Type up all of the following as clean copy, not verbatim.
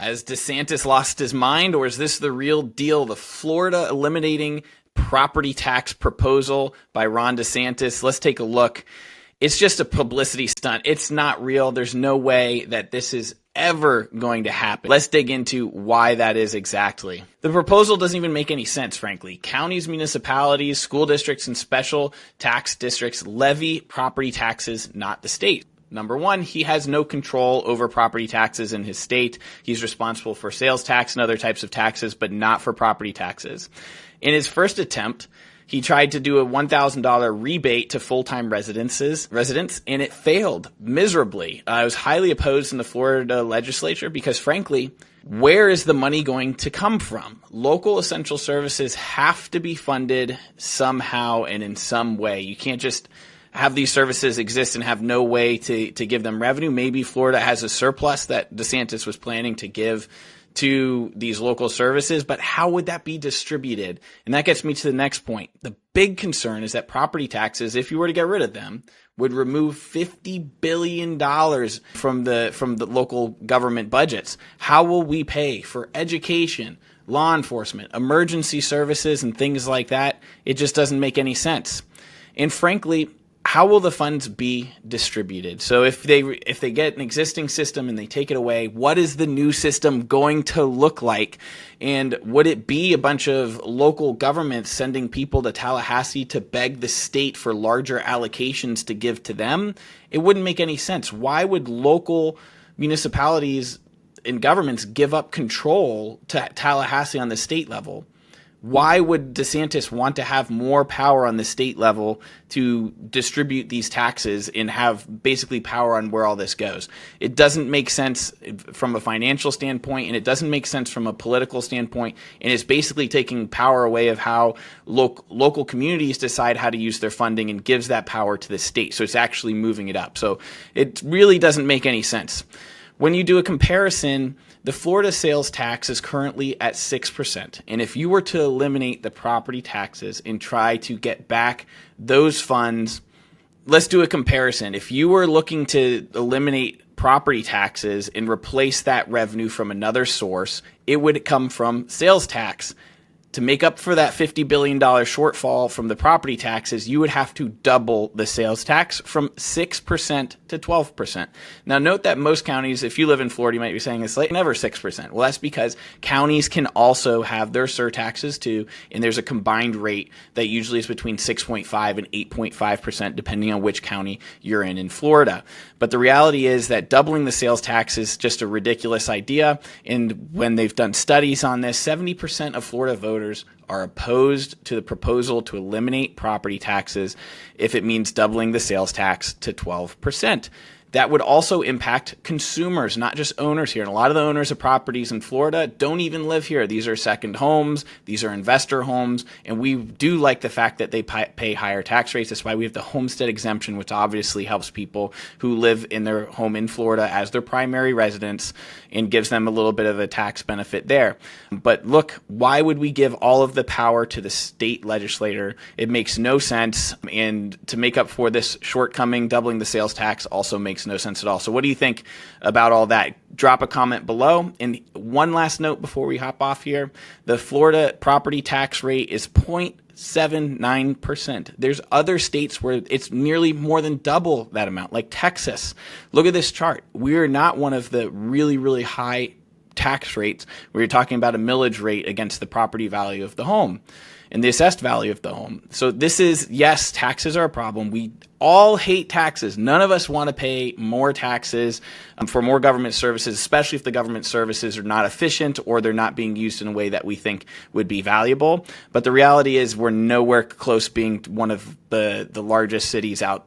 Has DeSantis lost his mind, or is this the real deal? The Florida eliminating property tax proposal by Ron DeSantis. Let's take a look. It's just a publicity stunt. It's not real. There's no way that this is ever going to happen. Let's dig into why that is exactly. The proposal doesn't even make any sense, frankly. Counties, municipalities, school districts, and special tax districts levy property taxes, not the state. Number one, he has no control over property taxes in his state. He's responsible for sales tax and other types of taxes, but not for property taxes. In his first attempt, he tried to do a $1,000 rebate to full-time residents, and it failed miserably. It was highly opposed in the Florida legislature because, frankly, where is the money going to come from? Local essential services have to be funded somehow and in some way. You can't just have these services exist and have no way to give them revenue. Maybe Florida has a surplus that DeSantis was planning to give to these local services, but how would that be distributed? And that gets me to the next point. The big concern is that property taxes, if you were to get rid of them, would remove $50 billion from the local government budgets. How will we pay for education, law enforcement, emergency services, and things like that? It just doesn't make any sense. And frankly, how will the funds be distributed? So if they get an existing system and they take it away, what is the new system going to look like? And would it be a bunch of local governments sending people to Tallahassee to beg the state for larger allocations to give to them? It wouldn't make any sense. Why would local municipalities and governments give up control to Tallahassee on the state level? Why would DeSantis want to have more power on the state level to distribute these taxes and have basically power on where all this goes? It doesn't make sense from a financial standpoint, and it doesn't make sense from a political standpoint, and it's basically taking power away of how local communities decide how to use their funding and gives that power to the state. So it's actually moving it up. So it really doesn't make any sense. When you do a comparison, the Florida sales tax is currently at 6%. And if you were to eliminate the property taxes and try to get back those funds, let's do a comparison. If you were looking to eliminate property taxes and replace that revenue from another source, it would come from sales tax. To make up for that $50 billion shortfall from the property taxes, you would have to double the sales tax from 6% to 12%. Now, note that most counties, if you live in Florida, you might be saying it's like never 6%. Well, that's because counties can also have their surtaxes too, and there's a combined rate that usually is between 6.5 and 8.5%, depending on which county you're in Florida. But the reality is that doubling the sales tax is just a ridiculous idea. And when they've done studies on this, 70% of Florida voters are opposed to the proposal to eliminate property taxes if it means doubling the sales tax to 12%. That would also impact consumers, not just owners here. And a lot of the owners of properties in Florida don't even live here. These are second homes. These are investor homes. And we do like the fact that they pay higher tax rates. That's why we have the homestead exemption, which obviously helps people who live in their home in Florida as their primary residence and gives them a little bit of a tax benefit there. But look, why would we give all of the power to the state legislator? It makes no sense. And to make up for this shortcoming, doubling the sales tax also makes no sense at all. So what do you think about all that? Drop a comment below. And one last note before we hop off here. The Florida property tax rate is 0.79%. There's other states where it's nearly more than double that amount, like Texas. Look at this chart. We're not one of the really, really high tax rates where you're talking about a millage rate against the property value of the home and the assessed value of the home. So this is, yes, taxes are a problem. We all hate taxes. None of us want to pay more taxes for more government services, especially if the government services are not efficient or they're not being used in a way that we think would be valuable. But the reality is we're nowhere close being one of the largest cities The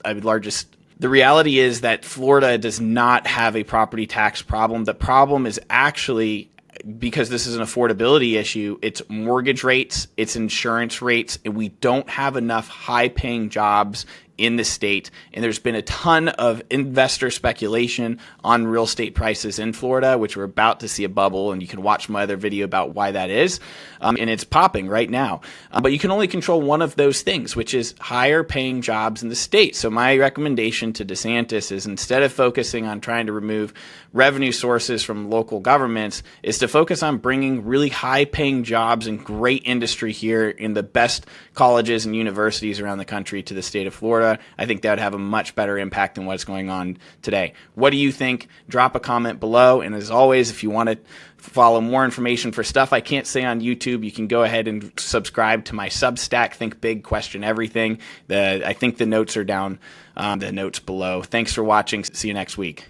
reality is that Florida does not have a property tax problem. The problem is actually, because this is an affordability issue, it's mortgage rates, it's insurance rates, and we don't have enough high-paying jobs in the state. And there's been a ton of investor speculation on real estate prices in Florida, which we're about to see a bubble. And you can watch my other video about why that is. And it's popping right now. But you can only control one of those things, which is higher paying jobs in the state. So my recommendation to DeSantis is, instead of focusing on trying to remove revenue sources from local governments, is to focus on bringing really high paying jobs and great industry here in the best colleges and universities around the country to the state of Florida. I think that would have a much better impact than what's going on today. What do you think? Drop a comment below. And as always, if you want to follow more information for stuff I can't say on YouTube, you can go ahead and subscribe to my Substack, Think Big, Question Everything. I think the notes are down, the notes below. Thanks for watching. See you next week.